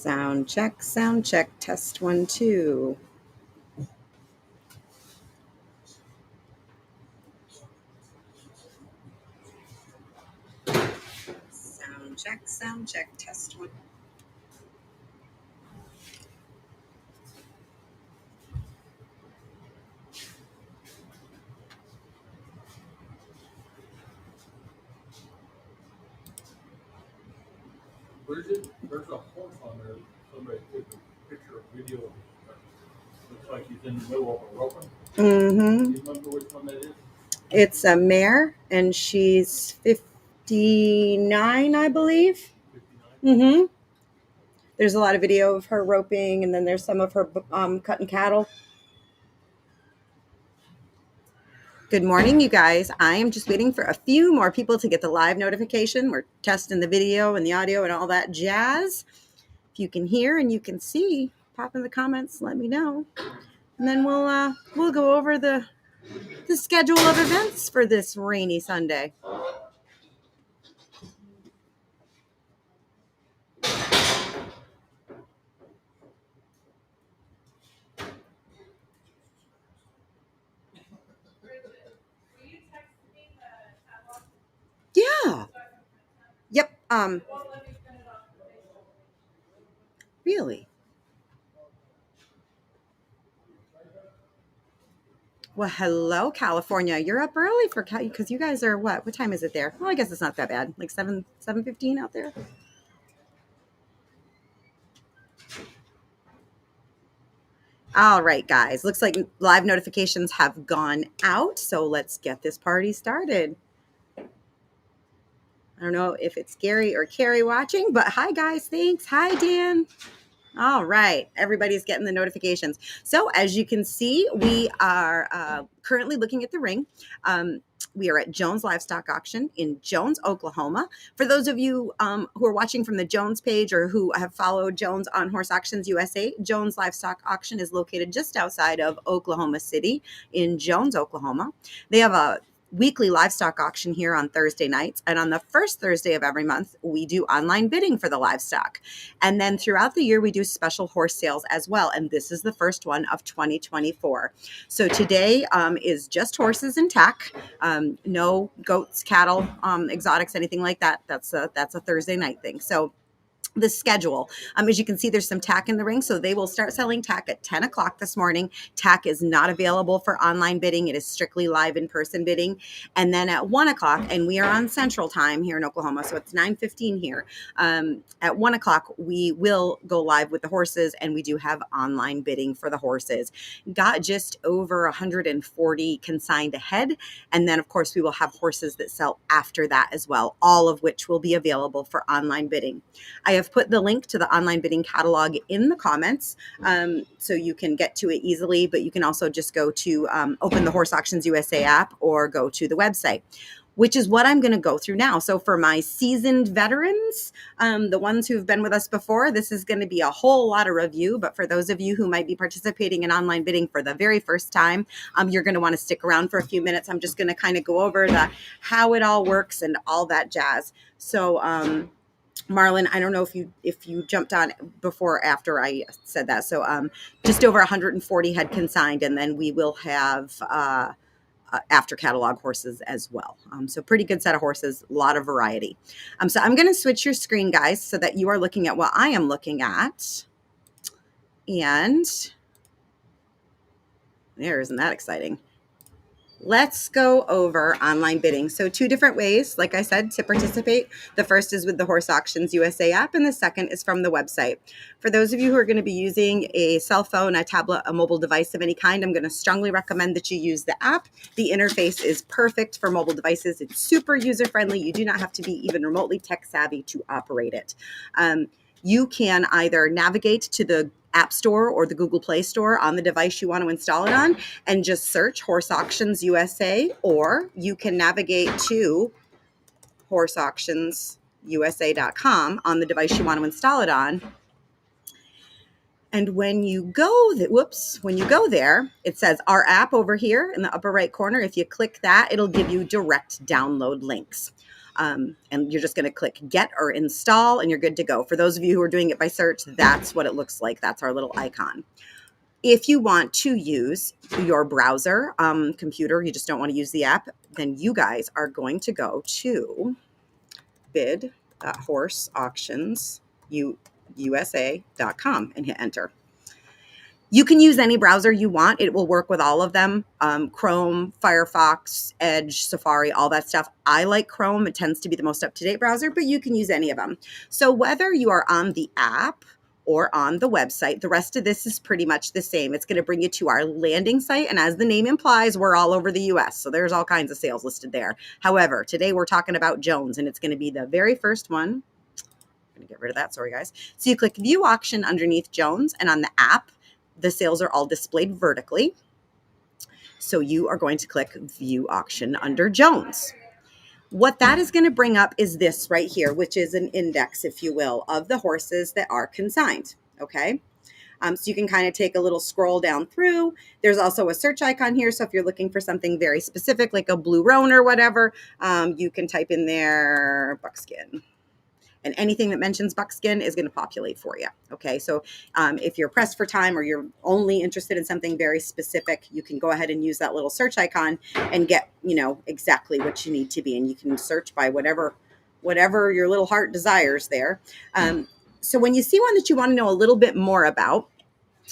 Sound check, test 1, 2. Sound check, test 1. Bridget, there's a horse on there. Somebody took a picture or video. Looks like he's in the middle of a roping. Mm-hmm. Do you remember which one that is? It's a mare, and she's 59, I believe. 59? Mm-hmm. There's a lot of video of her roping, and then there's some of her cutting cattle. Good morning, you guys. I am just waiting for a few more people to get the live notification. We're testing the video and the audio and all that jazz. If you can hear and you can see, pop in the comments, let me know. And then we'll go over the schedule of events for this rainy Sunday. Yeah. Yep. Really? Well, hello, California. You're up early for because you guys are what? What time is it there? Well, I guess it's not that bad. Like 7:15 out there. All right, guys. Looks like live notifications have gone out, so let's get this party started. I don't know if it's Gary or Carrie watching, but hi, guys. Thanks. Hi, Dan. All right. Everybody's getting the notifications. So as you can see, we are currently looking at the ring. We are at Jones Livestock Auction in Jones, Oklahoma. For those of you who are watching from the Jones page or who have followed Jones on Horse Auctions USA, Jones Livestock Auction is located just outside of Oklahoma City in Jones, Oklahoma. They have a weekly livestock auction here on Thursday nights. And on the first Thursday of every month, we do online bidding for the livestock. And then throughout the year, we do special horse sales as well. And this is the first one of 2024. So today is just horses and tack. No goats, cattle, exotics, anything like that. That's a Thursday night thing. So the schedule. As you can see, there's some tack in the ring. So they will start selling tack at 10 o'clock this morning. Tack is not available for online bidding. It is strictly live in-person bidding. And then at 1 o'clock, and we are on Central Time here in Oklahoma, so it's 9:15 here. At 1 o'clock, we will go live with the horses, and we do have online bidding for the horses. Got just over 140 consigned ahead. And then, of course, we will have horses that sell after that as well, all of which will be available for online bidding. I have put the link to the online bidding catalog in the comments, so you can get to it easily, but you can also just go to open the Horse Auctions USA app or go to the website, which is what I'm going to go through now. So for my seasoned veterans, the ones who've been with us before, this is going to be a whole lot of review. But for those of you who might be participating in online bidding for the very first time, you're going to want to stick around for a few minutes. I'm just going to kind of go over how it all works and all that jazz. So, Marlon, I don't know if you jumped on before or after I said that. So just over 140 had consigned, and then we will have after catalog horses as well. So pretty good set of horses, a lot of variety. So I'm going to switch your screen, guys, so that you are looking at what I am looking at. And there, isn't that exciting? Let's go over online bidding. So 2 different ways, like I said, to participate. The first is with the Horse Auctions USA app, and the second is from the website. For those of you who are going to be using a cell phone, a tablet, a mobile device of any kind, I'm going to strongly recommend that you use the app. The interface is perfect for mobile devices. It's super user-friendly. You do not have to be even remotely tech-savvy to operate it. You can either navigate to the App Store or the Google Play Store on the device you want to install it on and just search Horse Auctions USA, or you can navigate to horseauctionsusa.com on the device you want to install it on. And when you go there, it says our app over here in the upper right corner. If you click that, it'll give you direct download links. And you're just going to click get or install and you're good to go. For those of you who are doing it by search, that's what it looks like. That's our little icon. If you want to use your browser computer, you just don't want to use the app, then you guys are going to go to bid.horseauctionsusa.com and hit enter. You can use any browser you want. It will work with all of them. Chrome, Firefox, Edge, Safari, all that stuff. I like Chrome. It tends to be the most up-to-date browser, but you can use any of them. So whether you are on the app or on the website, the rest of this is pretty much the same. It's going to bring you to our landing site. And as the name implies, we're all over the US. So there's all kinds of sales listed there. However, today we're talking about Jones, and it's going to be the very first one. I'm going to get rid of that. Sorry, guys. So you click view auction underneath Jones, and on the app, the sales are all displayed vertically. So you are going to click view auction under Jones. What that is going to bring up is this right here, which is an index, if you will, of the horses that are consigned. Okay. So you can kind of take a little scroll down through. There's also a search icon here. So if you're looking for something very specific, like a blue roan or whatever, you can type in there buckskin. And anything that mentions buckskin is going to populate for you. Okay, so if you're pressed for time or you're only interested in something very specific, you can go ahead and use that little search icon and get, exactly what you need to be. And you can search by whatever your little heart desires there. So when you see one that you want to know a little bit more about,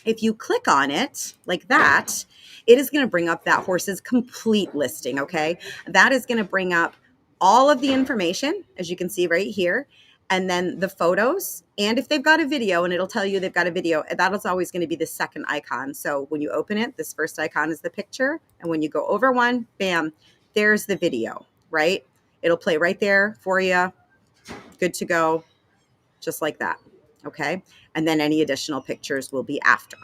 if you click on it like that, it is going to bring up that horse's complete listing. Okay, that is going to bring up all of the information, as you can see right here, and then the photos. And if they've got a video, and it'll tell you they've got a video, that is always going to be the second icon. So when you open it, this first icon is the picture. And when you go over one, bam, there's the video, right? It'll play right there for you. Good to go, just like that. Okay. And then any additional pictures will be after.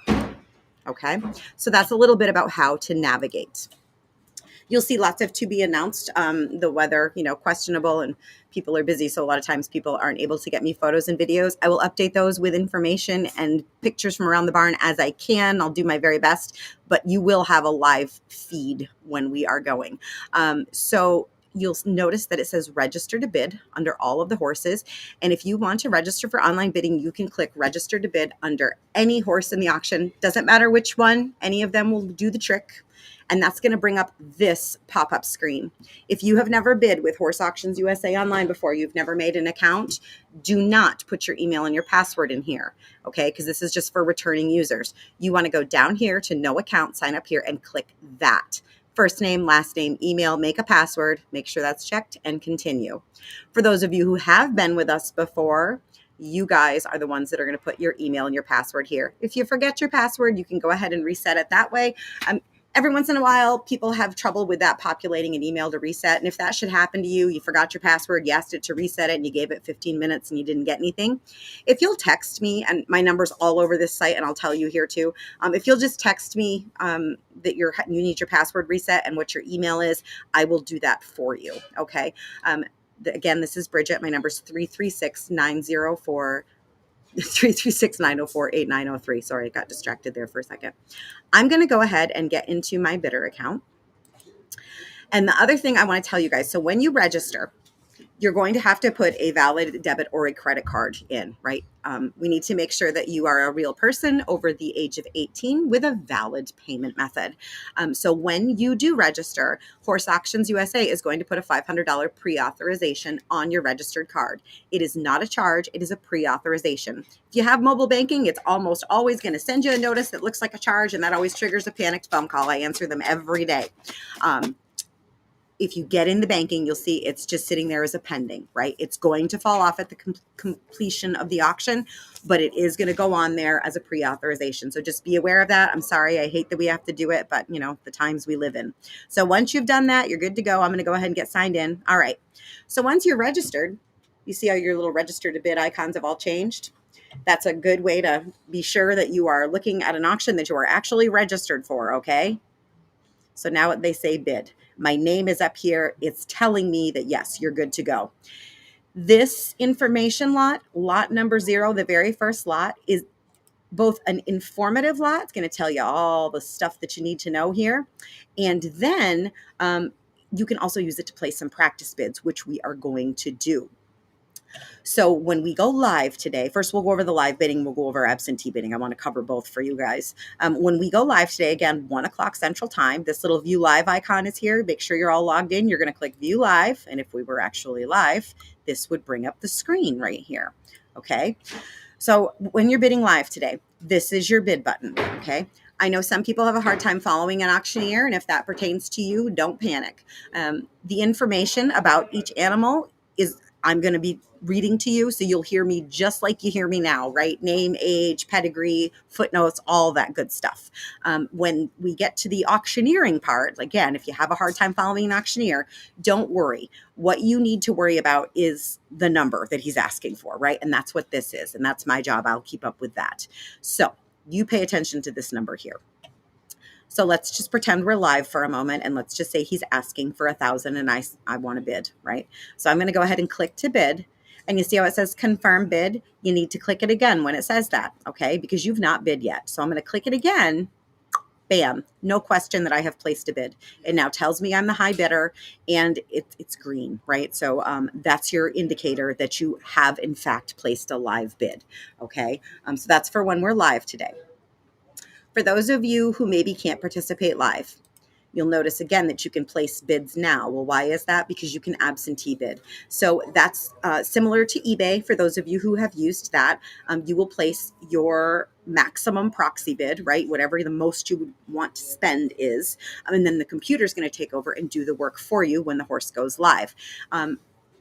Okay. So that's a little bit about how to navigate. You'll see lots of to be announced. The weather, questionable, and people are busy. So a lot of times people aren't able to get me photos and videos. I will update those with information and pictures from around the barn as I can. I'll do my very best, but you will have a live feed when we are going. So you'll notice that it says register to bid under all of the horses. And if you want to register for online bidding, you can click register to bid under any horse in the auction. Doesn't matter which one, any of them will do the trick. And that's going to bring up this pop-up screen. If you have never bid with Horse Auctions USA online before, you've never made an account, do not put your email and your password in here, okay? Because this is just for returning users. You want to go down here to no account, sign up here, and click that. First name, last name, email, make a password, make sure that's checked, and continue. For those of you who have been with us before, you guys are the ones that are going to put your email and your password here. If you forget your password, you can go ahead and reset it that way. Every once in a while, people have trouble with that populating an email to reset. And if that should happen to you, you forgot your password, you asked it to reset it, and you gave it 15 minutes and you didn't get anything. If you'll text me, and my number's all over this site, and I'll tell you here too. If you'll just text me that you need your password reset and what your email is, I will do that for you. Okay. Again, this is Bridget. My number's 336-904. 336-904-8903. Sorry, I got distracted there for a second. I'm going to go ahead and get into my bidder account. And the other thing I want to tell you guys, so when you register, you're going to have to put a valid debit or a credit card in, right? We need to make sure that you are a real person over the age of 18 with a valid payment method. So when you do register, Horse Auctions USA is going to put a $500 pre-authorization on your registered card. It is not a charge. It is a pre-authorization. If you have mobile banking, it's almost always going to send you a notice that looks like a charge, and that always triggers a panicked phone call. I answer them every day. If you get in the banking, you'll see it's just sitting there as a pending, right? It's going to fall off at the completion of the auction, but it is going to go on there as a pre-authorization. So just be aware of that. I'm sorry. I hate that we have to do it, but the times we live in. So once you've done that, you're good to go. I'm going to go ahead and get signed in. All right. So once you're registered, you see how your little register to bid icons have all changed? That's a good way to be sure that you are looking at an auction that you are actually registered for, okay? So now they say bid. My name is up here. It's telling me that, yes, you're good to go. This information lot number 0, the very first lot, is both an informative lot. It's going to tell you all the stuff that you need to know here. And then you can also use it to place some practice bids, which we are going to do. So when we go live today, first we'll go over the live bidding, we'll go over absentee bidding. I want to cover both for you guys. When we go live today, again, 1 o'clock Central Time, this little view live icon is here. Make sure you're all logged in. You're going to click view live. And if we were actually live, this would bring up the screen right here. Okay. So when you're bidding live today, this is your bid button. Okay. I know some people have a hard time following an auctioneer, and if that pertains to you, don't panic. The information about each animal is I'm going to be reading to you, so you'll hear me just like you hear me now, right? Name, age, pedigree, footnotes, all that good stuff. When we get to the auctioneering part, again, if you have a hard time following an auctioneer, don't worry. What you need to worry about is the number that he's asking for, right? And that's what this is, and that's my job. I'll keep up with that. So you pay attention to this number here. So let's just pretend we're live for a moment, and let's just say he's asking for 1,000 and I want to bid, right? So I'm going to go ahead and click to bid, and you see how it says confirm bid. You need to click it again when it says that, okay? Because you've not bid yet. So I'm going to click it again. Bam, no question that I have placed a bid. It now tells me I'm the high bidder, and it's green, right? So that's your indicator that you have in fact placed a live bid, okay? So that's for when we're live today. For those of you who maybe can't participate live, you'll notice again that you can place bids now. Well, why is that? Because you can absentee bid. So that's similar to eBay. For those of you who have used that, you will place your maximum proxy bid, right? Whatever the most you would want to spend is. And then the computer is going to take over and do the work for you when the horse goes live.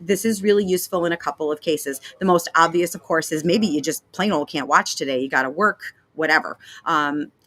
This is really useful in a couple of cases. The most obvious, of course, is maybe you just plain old can't watch today. You got to work, whatever.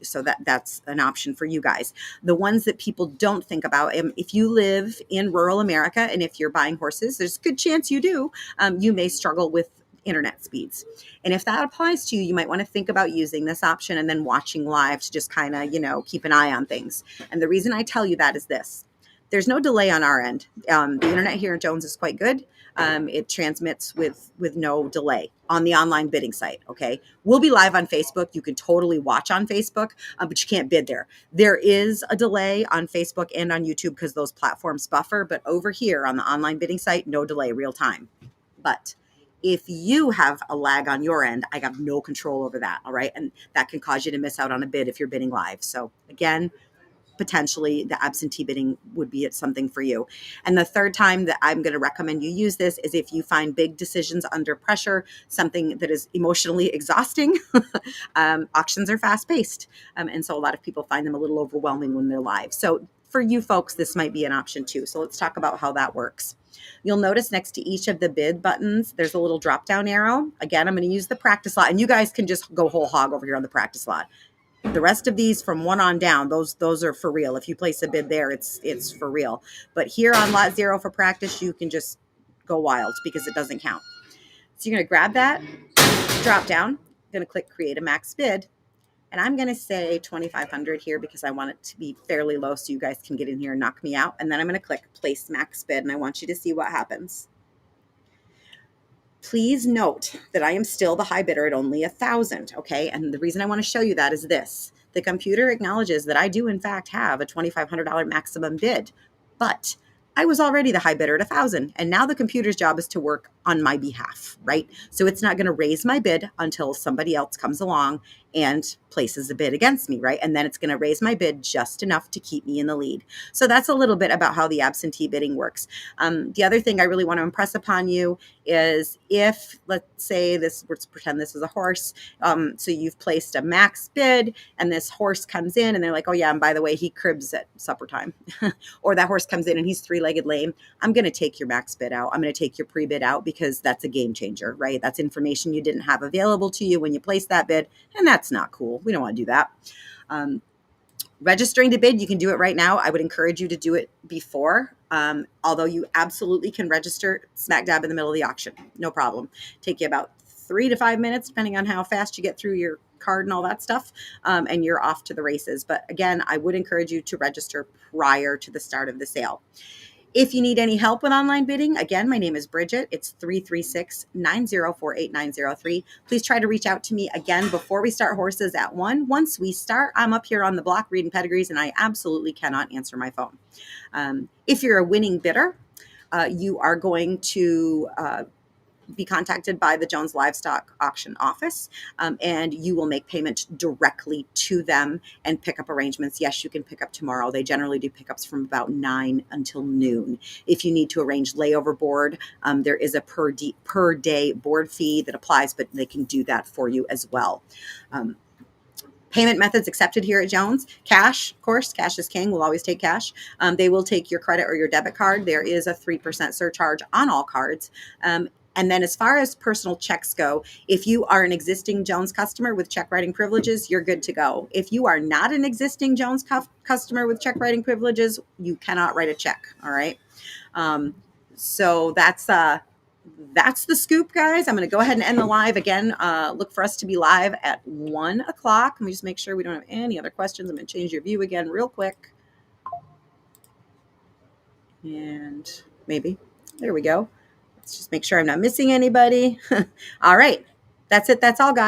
So that's an option for you guys. The ones that people don't think about, if you live in rural America and if you're buying horses, there's a good chance you do, you may struggle with internet speeds. And if that applies to you, you might want to think about using this option and then watching live to just kind of, keep an eye on things. And the reason I tell you that is this. There's no delay on our end. The internet here in Jones is quite good. It transmits with no delay on the online bidding site. Okay. We'll be live on Facebook. You can totally watch on Facebook, but you can't bid there. There is a delay on Facebook and on YouTube because those platforms buffer, but over here on the online bidding site, no delay, real time. But if you have a lag on your end, I have no control over that. All right. And that can cause you to miss out on a bid if you're bidding live. So again, potentially the absentee bidding would be something for you. And the third time that I'm going to recommend you use this is if you find big decisions under pressure, something that is emotionally exhausting. Auctions are fast paced. And so a lot of people find them a little overwhelming when they're live. So for you folks, this might be an option too. So let's talk about how that works. You'll notice next to each of the bid buttons, there's a little drop down arrow. Again, I'm going to use the practice lot, and you guys can just go whole hog over here on the practice lot. The rest of these from 1 on down, those are for real. If you place a bid there, it's for real. But here on lot 0 for practice, you can just go wild because it doesn't count. So you're going to grab that drop down, going to click create a max bid, and I'm going to say 2,500 here because I want it to be fairly low so you guys can get in here and knock me out. And then I'm going to click place max bid, and I want you to see what happens. Please note that I am still the high bidder at only 1,000. Okay. And the reason I want to show you that is this. The computer acknowledges that I do in fact have a $2,500 maximum bid, but I was already the high bidder at 1,000. And now the computer's job is to work on my behalf, right? So it's not going to raise my bid until somebody else comes along and places a bid against me, right? And then it's going to raise my bid just enough to keep me in the lead. So that's a little bit about how the absentee bidding works. The other thing I really want to impress upon you is if, let's say let's pretend this is a horse. So you've placed a max bid and this horse comes in and they're like, oh yeah, and by the way, he cribs at supper time. Or that horse comes in and he's 3-legged lame. I'm going to take your max bid out. I'm going to take your pre-bid out because that's a game changer, right? That's information you didn't have available to you when you placed that bid. And that's not cool. We don't want to do that. Registering to bid, you can do it right now. I would encourage you to do it before, although you absolutely can register smack dab in the middle of the auction. No problem. Take you about 3 to 5 minutes, depending on how fast you get through your card and all that stuff, and you're off to the races. But again, I would encourage you to register prior to the start of the sale. If you need any help with online bidding, again, my name is Bridget. It's 336-904-8903. Please try to reach out to me again before we start horses at 1. Once we start, I'm up here on the block reading pedigrees, and I absolutely cannot answer my phone. If you're a winning bidder, you are going to be contacted by the Jones Livestock Auction Office, and you will make payment directly to them and pickup arrangements. Yes, you can pick up tomorrow. They generally do pickups from about 9 until noon. If you need to arrange layover board, there is a per day board fee that applies, but they can do that for you as well. Payment methods accepted here at Jones. Cash, of course, cash is king. We'll always take cash. They will take your credit or your debit card. There is a 3% surcharge on all cards. And then as far as personal checks go, if you are an existing Jones customer with check writing privileges, you're good to go. If you are not an existing Jones customer with check writing privileges, you cannot write a check. All right. So that's the scoop, guys. I'm going to go ahead and end the live again. Look for us to be live at 1 o'clock. Let me just make sure we don't have any other questions. I'm going to change your view again real quick. And maybe. There we go. Let's just make sure I'm not missing anybody. All right. That's it. That's all, guys.